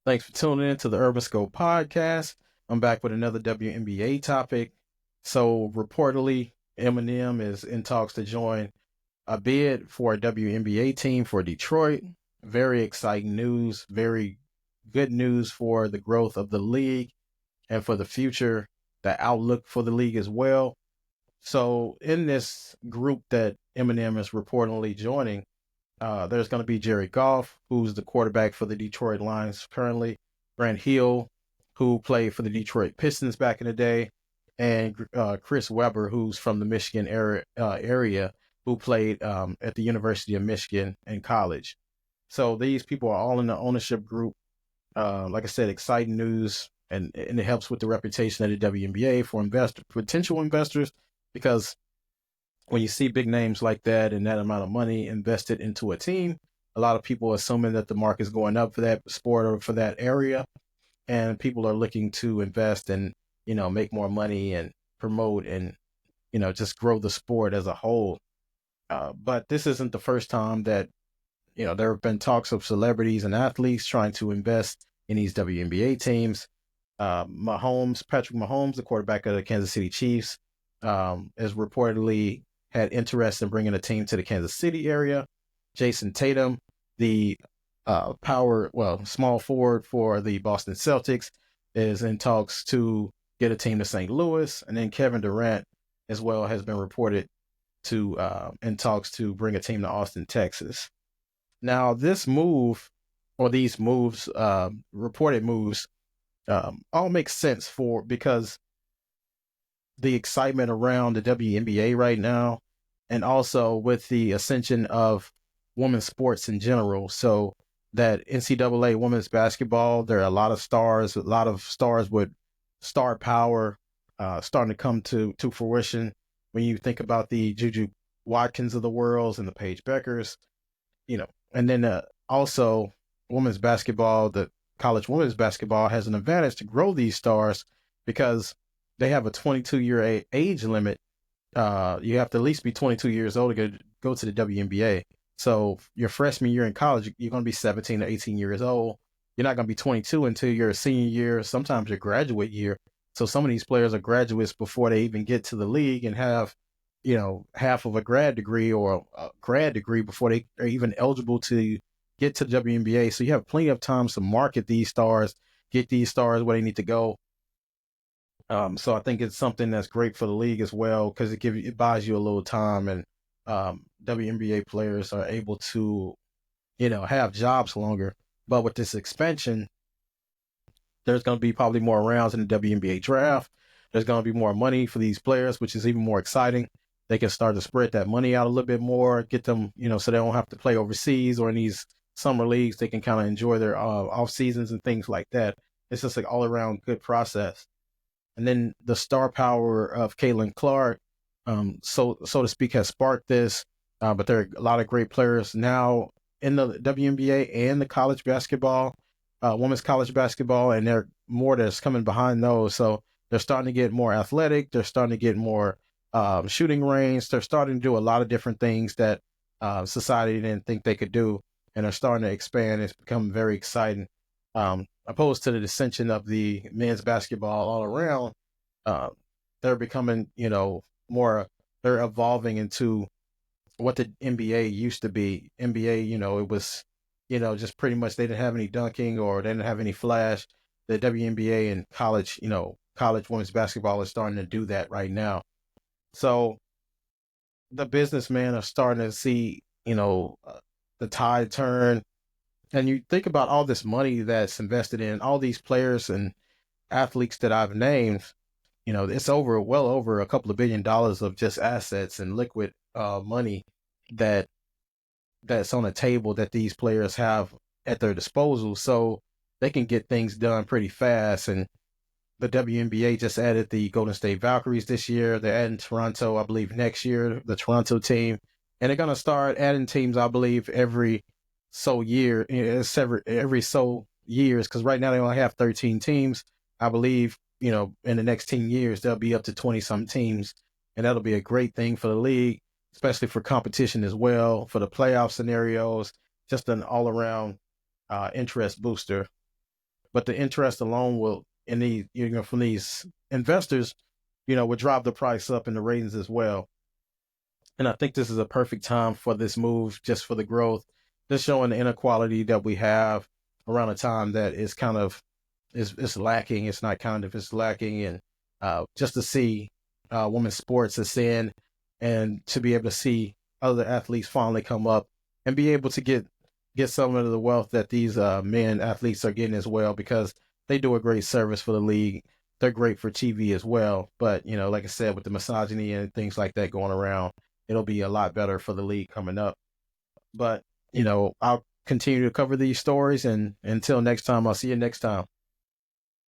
Thanks for tuning in to the Urban Scope podcast. I'm back with another WNBA topic. So, reportedly, Eminem is in talks to join a bid for a WNBA team for Detroit. Very exciting news, very good news for the growth of the league and for the future, the outlook for the league as well. So, in this group that Eminem is reportedly joining, there's going to be Jerry Goff, who's the quarterback for the Detroit Lions currently, Grant Hill, who played for the Detroit Pistons back in the day, and Chris Webber, who's from the Michigan area, who played at the University of Michigan in college. So these people are all in the ownership group. Like I said, exciting news, and it helps with the reputation of the WNBA for potential investors, because when you see big names like that and that amount of money invested into a team, a lot of people are assuming that the market is going up for that sport or for that area, and people are looking to invest and make more money and promote and just grow the sport as a whole. But this isn't the first time that there have been talks of celebrities and athletes trying to invest in these WNBA teams. Patrick Mahomes, the quarterback of the Kansas City Chiefs, is reportedly had interest in bringing a team to the Kansas City area. Jason Tatum, the small forward for the Boston Celtics, is in talks to get a team to St. Louis. And then Kevin Durant as well has been reported to in talks to bring a team to Austin, Texas. Now, this move or these moves, reported moves, all make sense because the excitement around the WNBA right now, and also with the ascension of women's sports in general. So that NCAA women's basketball, there are a lot of stars with star power starting to come to fruition. When you think about the Juju Watkins of the world and the Paige Beckers, and then also women's basketball, the college women's basketball has an advantage to grow these stars because they have a 22-year age limit. You have to at least be 22 years old to go to the WNBA. So your freshman year in college, you're going to be 17 to 18 years old. You're not going to be 22 until your senior year, sometimes your graduate year. So some of these players are graduates before they even get to the league and have, half of a grad degree or a grad degree before they are even eligible to get to the WNBA. So you have plenty of time to market these stars, get these stars where they need to go. So I think it's something that's great for the league as well because it buys you a little time, and WNBA players are able to have jobs longer. But with this expansion, there's going to be probably more rounds in the WNBA draft. There's going to be more money for these players, which is even more exciting. They can start to spread that money out a little bit more, get them, so they don't have to play overseas or in these summer leagues. They can kind of enjoy their off seasons and things like that. It's just like all around good process. And then the star power of Caitlin Clark, so to speak, has sparked this. But there are a lot of great players now in the WNBA and the college basketball, women's college basketball, and there are more that's coming behind those. So they're starting to get more athletic. They're starting to get more shooting range. They're starting to do a lot of different things that society didn't think they could do, and are starting to expand. It's become very exciting. Opposed to the dissension of the men's basketball all around, uh, they're becoming, more, they're evolving into what the NBA used to be. NBA, it was, just pretty much they didn't have any dunking or they didn't have any flash. The WNBA and college, college women's basketball is starting to do that right now. So the businessmen are starting to see, the tide turn. And you think about all this money that's invested in all these players and athletes that I've named, it's well over a couple of $1 billion of just assets and liquid money that that's on the table that these players have at their disposal. So they can get things done pretty fast. And the WNBA just added the Golden State Valkyries this year. They're adding Toronto, I believe, next year, the Toronto team. And they're going to start adding teams, I believe, every every so years, because right now they only have 13 teams. I believe, in the next 10 years, they'll be up to 20 some teams. And that'll be a great thing for the league, especially for competition as well, for the playoff scenarios, just an all around interest booster. but the interest alone will, in the, from these investors, would drive the price up in the ratings as well. And I think this is a perfect time for this move, just for the growth, just showing the inequality that we have around a time that is kind of is lacking. It's not kind of, it's lacking, and just to see women's sports ascend, and to be able to see other athletes finally come up and be able to get some of the wealth that these men athletes are getting as well, because they do a great service for the league. They're great for TV as well. But like I said, with the misogyny and things like that going around, it'll be a lot better for the league coming up. But I'll continue to cover these stories, and until next time, I'll see you next time.